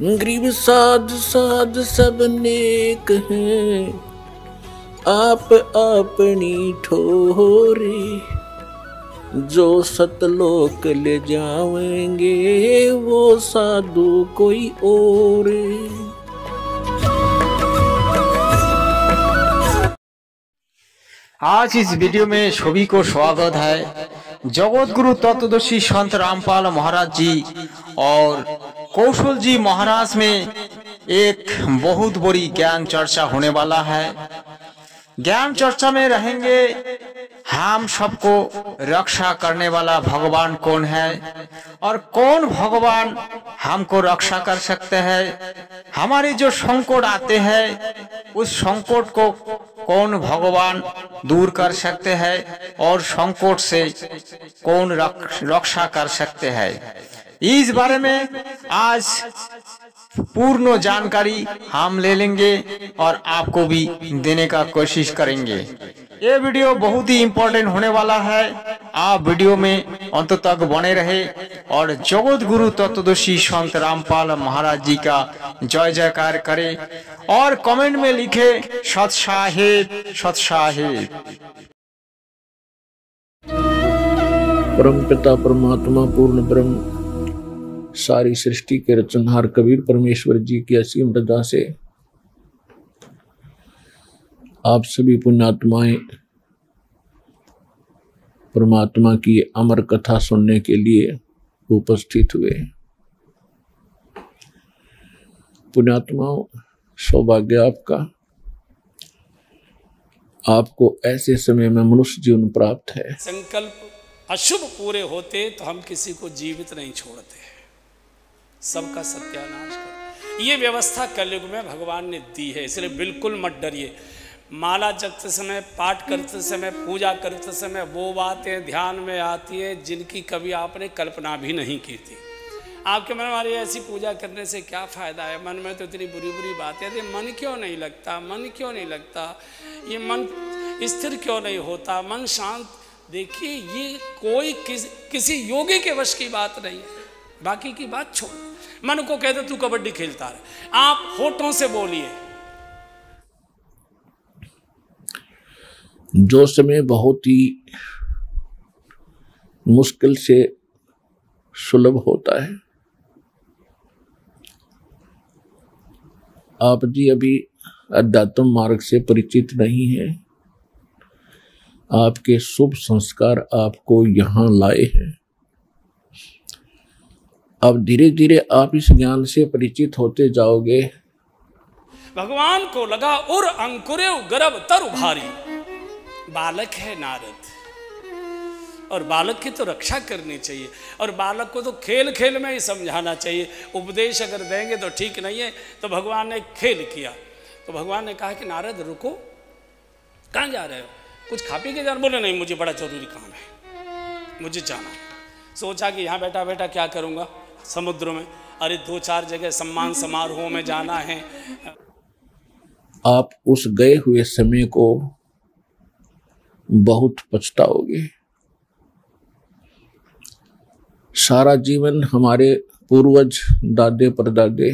गरीब साध साध सब नेक हैं, आप अपनी ठोरी, जो सतलोक ले जाएंगे वो साधु कोई और। आज इस वीडियो में सभी को स्वागत है। जगत गुरु तत्वदर्शी संत रामपाल महाराज जी और कौशल जी महाराज में एक बहुत बड़ी ज्ञान चर्चा होने वाला है। ज्ञान चर्चा में रहेंगे हम सबको रक्षा करने वाला भगवान कौन है और कौन भगवान हमको रक्षा कर सकते हैं। हमारे जो संकट आते हैं उस संकट को कौन भगवान दूर कर सकते हैं और संकट से कौन रक्षा कर सकते हैं। इस बारे में आज पूर्ण जानकारी हम ले लेंगे और आपको भी देने का कोशिश करेंगे। ये वीडियो बहुत ही इम्पोर्टेंट होने वाला है। आप वीडियो में अंत तक बने रहे और जगत गुरु तत्वदर्शी संत रामपाल महाराज जी का जय जयकार करें और कमेंट में लिखे सत साहिब सत साहिब। परम पिता परमात्मा पूर्ण ब्रह्म सारी सृष्टि के रचनहार कबीर परमेश्वर जी की असीम रजा से आप सभी पुण्यात्माएं परमात्मा की अमर कथा सुनने के लिए उपस्थित हुए। पुण्यात्माओं, सौभाग्य आपका, आपको ऐसे समय में मनुष्य जीवन प्राप्त है। संकल्प अशुभ पूरे होते तो हम किसी को जीवित नहीं छोड़ते, सबका सत्यानाश कर। ये व्यवस्था कलयुग में भगवान ने दी है, इसलिए बिल्कुल मत डरिए। माला जपते समय, पाठ करते समय, पूजा करते समय वो बातें ध्यान में आती हैं जिनकी कभी आपने कल्पना भी नहीं की थी। आपके मन में ऐसी पूजा करने से क्या फ़ायदा है, मन में तो इतनी बुरी बुरी बातें आती, मन क्यों नहीं लगता, मन क्यों नहीं लगता, ये मन स्थिर क्यों नहीं होता, मन शांत। देखिए, ये कोई किसी योगी के वश की बात नहीं है। बाकी की बात छोड़, मन को कहते तू कबड्डी खेलता रहे, आप होठों से बोलिए। जो समय बहुत ही मुश्किल से सुलभ होता है, आप जी अभी अध्यात्म मार्ग से परिचित नहीं हैं। आपके शुभ संस्कार आपको यहाँ लाए हैं। अब धीरे धीरे आप इस ज्ञान से परिचित होते जाओगे। भगवान को लगा उर अंकुरे गर्भ तरु भारी, बालक है नारद और बालक की तो रक्षा करनी चाहिए और बालक को तो खेल खेल में ही समझाना चाहिए। उपदेश अगर देंगे तो ठीक नहीं है। तो भगवान ने खेल किया, तो भगवान ने कहा कि नारद रुको, कहाँ जा रहे हो, कुछ खा पी के जाना। बोले नहीं, मुझे बड़ा जरूरी काम है, मुझे जाना। सोचा कि यहाँ बैठा बैठा क्या करूँगा समुद्र में, अरे 2-4 जगह सम्मान समारोह में जाना है। आप उस गए हुए समय को बहुत पछताओगे। सारा जीवन हमारे पूर्वज दादे परदादे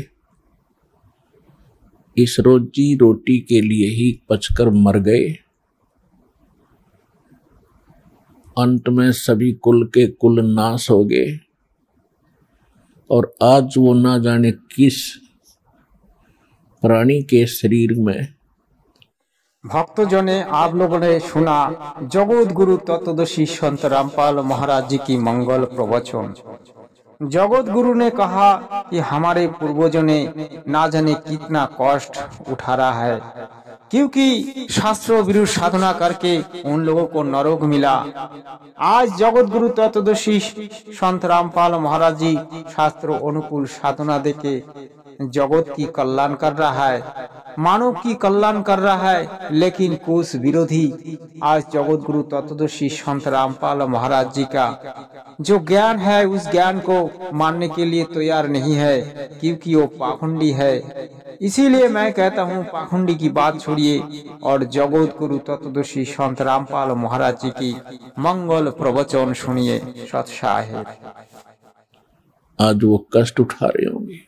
इस रोजी रोटी के लिए ही पचकर मर गए। अंत में सभी कुल के कुल नाश हो गए और आज वो ना जाने किस प्राणी के शरीर में। भक्तजने, आप लोगों ने सुना जगत गुरु तत्वदर्शी संत रामपाल महाराज जी की मंगल प्रवचन। जगत गुरु ने कहा कि हमारे पूर्वजों ने ना जाने कितना कष्ट उठा रहा है, क्योंकि शास्त्रों विरुद्ध साधना करके उन लोगों को नरक मिला। आज जगत गुरु तत्वदर्शी संत रामपाल महाराज जी शास्त्रों अनुकूल साधना देके जगत की कल्याण कर रहा है, मानव की कल्याण कर रहा है। लेकिन कुछ विरोधी आज जगत गुरु तत्वदर्शी संत रामपाल महाराज जी का जो ज्ञान है उस ज्ञान को मानने के लिए तैयार नहीं है, क्योंकि वो पाखंडी है। इसीलिए मैं कहता हूँ पाखंडी की बात छोड़िए और जगत गुरु तत्वदर्शी संत रामपाल महाराज जी की मंगल प्रवचन सुनिए। सत साहिब। आज वो कष्ट उठा रहे होंगे,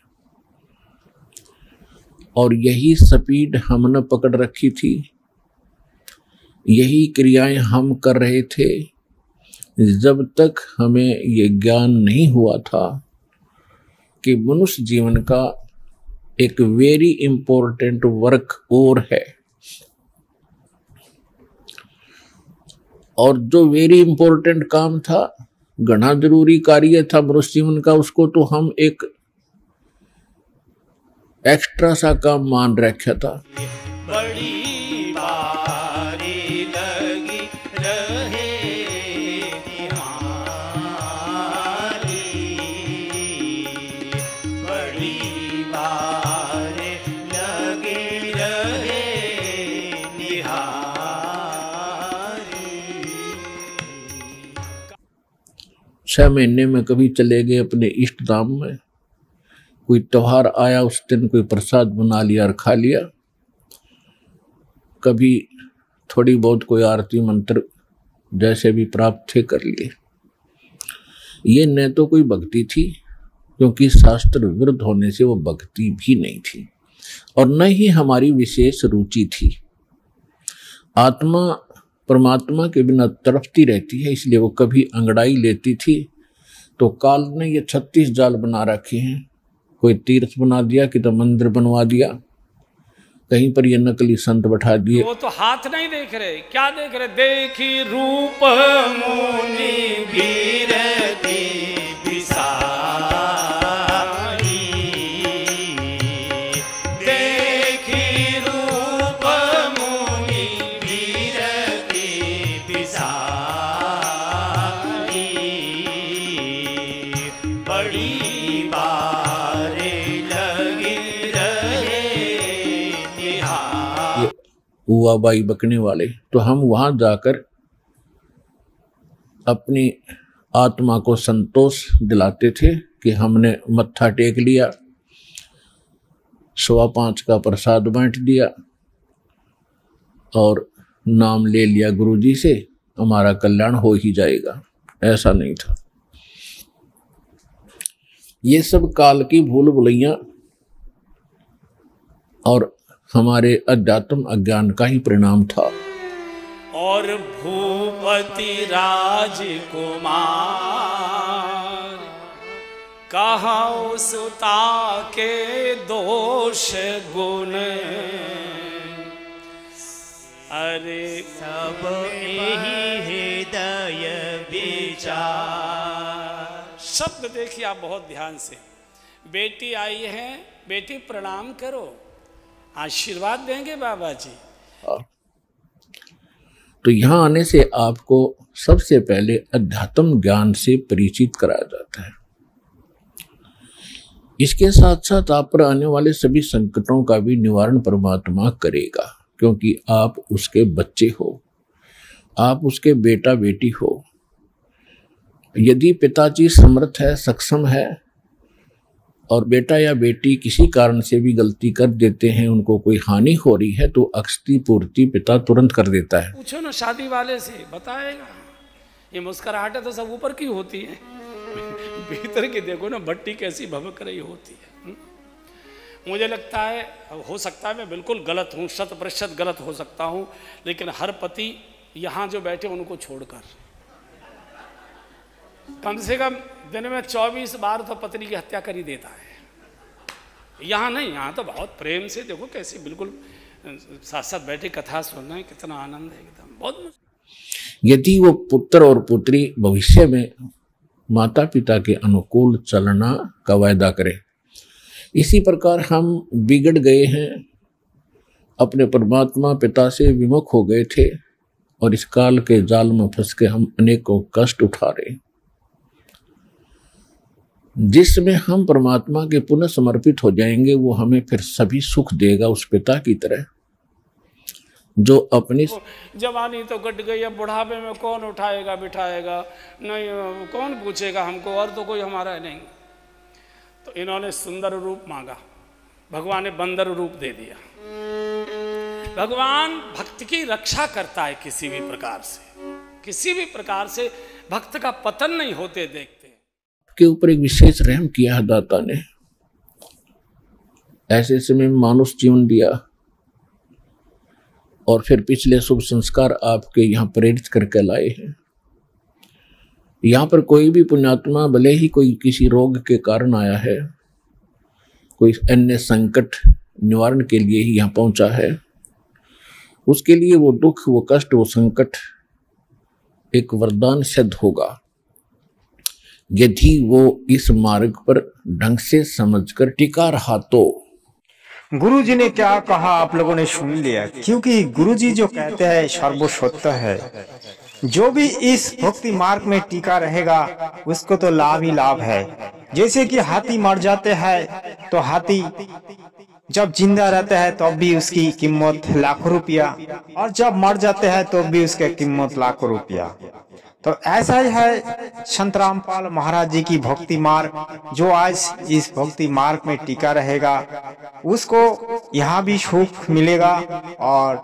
और यही स्पीड हमने पकड़ रखी थी, यही क्रियाएं हम कर रहे थे जब तक हमें ये ज्ञान नहीं हुआ था कि मनुष्य जीवन का एक वेरी इंपॉर्टेंट वर्क और है, और जो वेरी इंपॉर्टेंट काम था, घना जरूरी कार्य था मनुष्य जीवन का, उसको तो हम एक एक्स्ट्रा सा काम मान रखा था। बड़ी बारी लगी रहे निहारी, बड़ी बारी लगी रहे निहारी। 6 महीने में कभी चले गए अपने इष्ट धाम में, कोई त्योहार आया उस दिन कोई प्रसाद बना लिया और खा लिया, कभी थोड़ी बहुत कोई आरती मंत्र जैसे भी प्राप्त थे कर लिए। ये न तो कोई भक्ति थी, क्योंकि शास्त्र विरुद्ध होने से वो भक्ति भी नहीं थी, और न ही हमारी विशेष रुचि थी। आत्मा परमात्मा के बिना तड़पती रहती है, इसलिए वो कभी अंगड़ाई लेती थी तो काल ने ये 36 जाल बना रखे हैं। कोई तीर्थ बना दिया, कि तो मंदिर बनवा दिया, कहीं पर ये नकली संत बैठा दिए। वो तो हाथ नहीं देख रहे, क्या देख रहे? देखी रूप मुनि बीरती बिसारी, देखी रूप मुनि बीरती बिसारी, बड़ी हुआ बाई बकने वाले। तो हम वहां जाकर अपनी आत्मा को संतोष दिलाते थे कि हमने मत्था टेक लिया, 5:15 का प्रसाद बांट दिया और नाम ले लिया गुरुजी से, हमारा कल्याण हो ही जाएगा। ऐसा नहीं था। ये सब काल की भूल भुलैया और हमारे अध्यात्म अज्ञान का ही परिणाम था। और भूपति राजकुमार कहाँ सुता के दोष गुण, अरे सब यही हृदय विचार। शब्द देखिए आप बहुत ध्यान से। बेटी आई है, बेटी प्रणाम करो, आशीर्वाद देंगे बाबा जी। तो यहाँ आने से आपको सबसे पहले अध्यात्म ज्ञान से परिचित कराया जाता है। इसके साथ साथ आप पर आने वाले सभी संकटों का भी निवारण परमात्मा करेगा, क्योंकि आप उसके बच्चे हो, आप उसके बेटा बेटी हो। यदि पिताजी समर्थ है, सक्षम है, और बेटा या बेटी किसी कारण से भी गलती कर देते हैं, उनको कोई हानि हो रही है, तो अक्षति पूर्ति पिता तुरंत कर देता है। पूछो ना शादी वाले से, बताएगा। ये मुस्कुराहटें तो सब ऊपर की होती है, भीतर की देखो ना भट्टी कैसी भभक रही होती है। मुझे लगता है, हो सकता है मैं बिल्कुल गलत हूँ, 100% गलत हो सकता हूँ, लेकिन हर पति यहाँ जो बैठे उनको छोड़कर कम से कम दिन में 24 बार तो पत्नी की हत्या कर ही देता है। यहाँ नहीं, यहाँ तो बहुत प्रेम से देखो कैसे बिल्कुल साथ साथ बैठे कथा सुनना है, कितना आनंद है एकदम, बहुत। यदि वो पुत्र और पुत्री भविष्य में माता पिता के अनुकूल चलना का वायदा करे, इसी प्रकार हम बिगड़ गए हैं, अपने परमात्मा पिता से विमुख हो गए थे, और इस काल के जाल में फंस के हम अनेकों कष्ट उठा रहे हैं। जिसमें हम परमात्मा के पुनः समर्पित हो जाएंगे, वो हमें फिर सभी सुख देगा, उस पिता की तरह जो अपनी जवानी तो कट गई, अब बुढ़ापे में कौन उठाएगा बिठाएगा, नहीं कौन पूछेगा हमको, और तो कोई हमारा नहीं। तो इन्होंने सुंदर रूप मांगा, भगवान ने बंदर रूप दे दिया। भगवान भक्त की रक्षा करता है, किसी भी प्रकार से, किसी भी प्रकार से भक्त का पतन नहीं होते देखते। के ऊपर एक विशेष रहम किया है दाता ने। ऐसे समय में मानुष जीवन दिया और फिर पिछले शुभ संस्कार आपके यहाँ प्रेरित करके लाए हैं। यहाँ पर कोई भी पुण्यात्मा भले ही कोई किसी रोग के कारण आया है, कोई अन्य संकट निवारण के लिए ही यहाँ पहुंचा है, उसके लिए वो दुख, वो कष्ट, वो संकट एक वरदान सिद्ध होगा यदि वो इस मार्ग पर ढंग से समझकर टिका रहा तो। गुरु जी ने क्या कहा आप लोगों ने सुन लिया, क्योंकि गुरु जी जो कहते हैं सर्वसत्य है। जो भी इस भक्ति मार्ग में टिका रहेगा उसको तो लाभ ही लाभ है। जैसे कि हाथी मर जाते हैं तो हाथी जब जिंदा रहता है तब भी उसकी कीमत लाखों रुपया, और जब मर जाते हैं तो भी उसकी कीमत लाखों रुपया। तो ऐसा ही है संत रामपाल महाराज जी की भक्ति मार्ग। जो आज इस भक्ति मार्ग में टिका रहेगा उसको यहाँ भी सुख मिलेगा और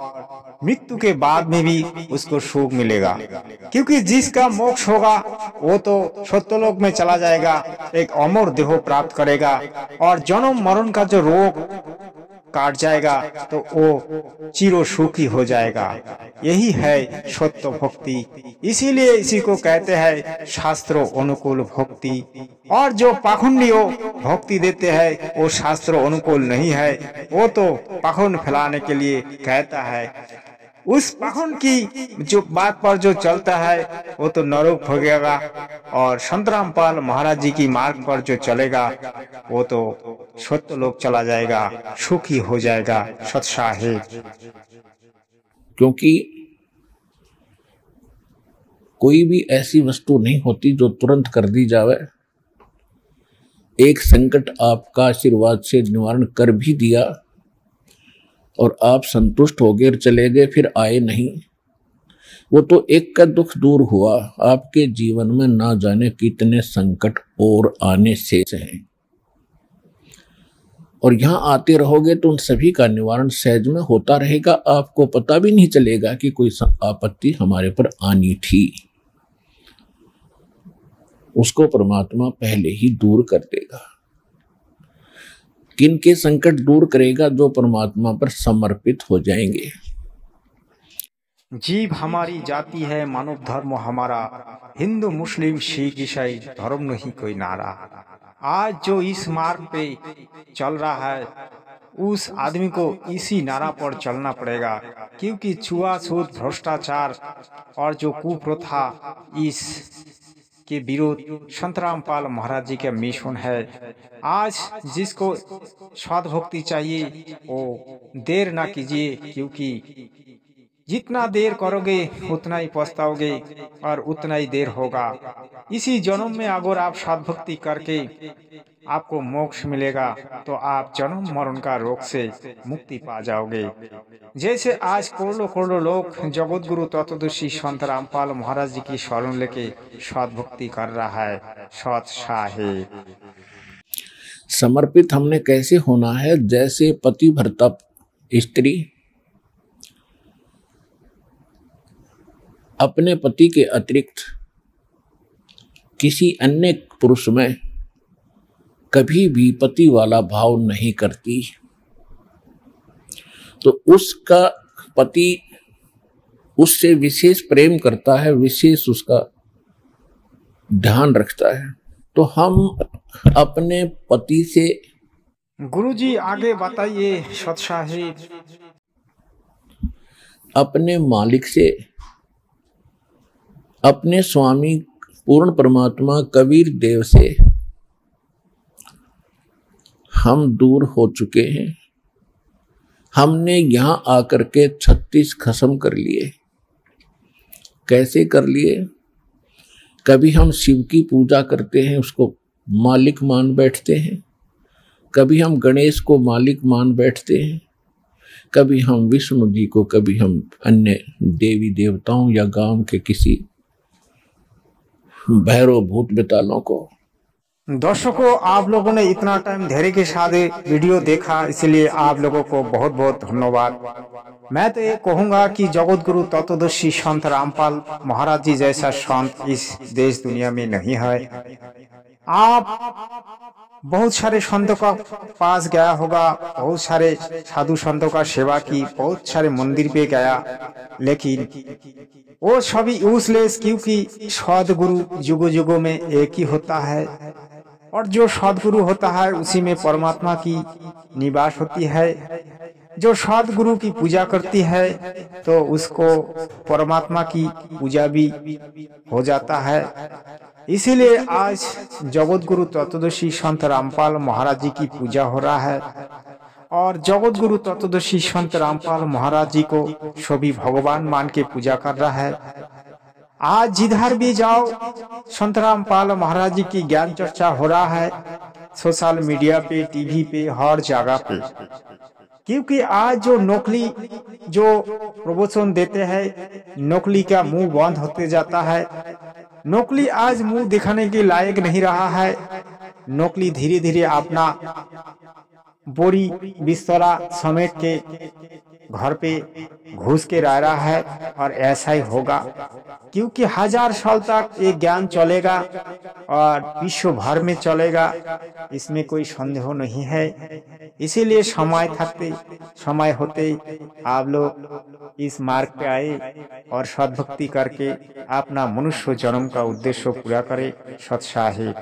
मृत्यु के बाद में भी उसको सुख मिलेगा, क्योंकि जिसका मोक्ष होगा वो तो सत्यलोक में चला जाएगा, एक अमर देह प्राप्त करेगा और जन्म मरण का जो रोग काट जाएगा तो वो चिरो सुखी हो जाएगा। यही है सत्य भक्ति। इसीलिए इसी को कहते हैं शास्त्रों अनुकूल भक्ति। और जो पाखंडियों भक्ति देते हैं वो शास्त्रों अनुकूल नहीं है, वो तो पाखंड फैलाने के लिए कहता है। उस पाखंड की जो बात पर जो चलता है वो तो नरक भोगेगा, और संत रामपाल महाराज जी की मार्ग पर जो चलेगा वो तो सत्य लोक चला जाएगा, सुखी हो जाएगा, सत्साहिब। क्योंकि कोई भी ऐसी वस्तु नहीं होती जो तुरंत कर दी जावे। एक संकट आपका आशीर्वाद से निवारण कर भी दिया और आप संतुष्ट हो गए और चले गए, फिर आए नहीं, वो तो एक का दुख दूर हुआ। आपके जीवन में ना जाने कितने संकट और आने से हैं, और यहाँ आते रहोगे तो उन सभी का निवारण सहज में होता रहेगा। आपको पता भी नहीं चलेगा कि कोई आपत्ति हमारे पर आनी थी। उसको परमात्मा पहले ही दूर कर देगा। किनके संकट दूर करेगा? जो परमात्मा पर समर्पित हो जाएंगे। जीव हमारी जाति है, मानव धर्म हमारा, हिंदू मुस्लिम सिख ईसाई धर्म नहीं कोई नारा। आज जो इस मार्ग पे चल रहा है उस आदमी को इसी नारा पर चलना पड़ेगा, क्योंकि छुआछूत, भ्रष्टाचार और जो कुप्रथा इस के विरोध संत रामपाल महाराज जी का मिशन है। आज जिसको सद्भक्ति चाहिए वो देर ना कीजिए, क्योंकि जितना देर करोगे उतना ही पछताओगे और उतना ही देर होगा। इसी जन्म में अगर आप सद्भक्ति करके आपको मोक्ष मिलेगा तो आप जन्म मरण का रोग से मुक्ति पा जाओगे। जैसे आज करोड़ों करोड़ों लोग जगत गुरु तत्वदर्शी संत रामपाल महाराज जी की शरण लेके सद्भक्ति कर रहा है। सत्साहिब समर्पित हमने कैसे होना है? जैसे पति भरता स्त्री अपने पति के अतिरिक्त किसी अन्य पुरुष में कभी भी पति वाला भाव नहीं करती, तो उसका पति उससे विशेष प्रेम करता है, विशेष उसका ध्यान रखता है। तो हम अपने पति से, गुरुजी आगे बताइए सत्साहिब, अपने मालिक से, अपने स्वामी पूर्ण परमात्मा कबीर देव से हम दूर हो चुके हैं। हमने यहां आकर के 36 खत्म कर लिए। कैसे कर लिए? कभी हम शिव की पूजा करते हैं, उसको मालिक मान बैठते हैं, कभी हम गणेश को मालिक मान बैठते हैं, कभी हम विष्णु जी को, कभी हम अन्य देवी देवताओं या गांव के किसी भैरव भूत बेतालों को। दर्शकों, आप लोगों ने इतना टाइम धैर्य के साथ वीडियो देखा, इसलिए आप लोगों को बहुत बहुत धन्यवाद। मैं तो ये कहूंगा कि जगत गुरु तत्वदर्शी संत रामपाल महाराज जी जैसा संत इस देश दुनिया में नहीं है। आप बहुत सारे संतों का पास गया होगा, बहुत सारे साधु संतों का सेवा की, बहुत सारे मंदिर पे गया, लेकिन वो सभी यूजलेस, क्योंकि सदगुरु युगों युगों में एक ही होता है और जो सदगुरु होता है उसी में परमात्मा की निवास होती है। जो सदगुरु की पूजा करती है तो उसको परमात्मा की पूजा भी हो जाता है। इसीलिए आज जगत गुरु तत्वदर्शी संत रामपाल महाराज जी की पूजा हो रहा है और जगत गुरु तत्वदर्शी संत रामपाल महाराज जी को सभी भगवान मान के पूजा कर रहा है। आज जिधर भी जाओ संत रामपाल महाराज जी की ज्ञान चर्चा हो रहा है, सोशल मीडिया पे, टीवी पे, हर जगह पे। क्योंकि आज जो नकली जो प्रवचन देते हैं, नकली का मुंह बंद होते जाता है। नकली आज मुंह दिखाने के लायक नहीं रहा है। नकली धीरे धीरे अपना बोरी बिस्तरा समेट के घर पे घुस के रह रहा है और ऐसा ही होगा, क्योंकि 1000 साल तक ये ज्ञान चलेगा और विश्व भर में चलेगा, इसमें कोई संदेह नहीं है। इसीलिए समय होते आप लोग इस मार्ग पे आए और सद्भक्ति करके अपना मनुष्य जन्म का उद्देश्य पूरा करे। सत्साहित।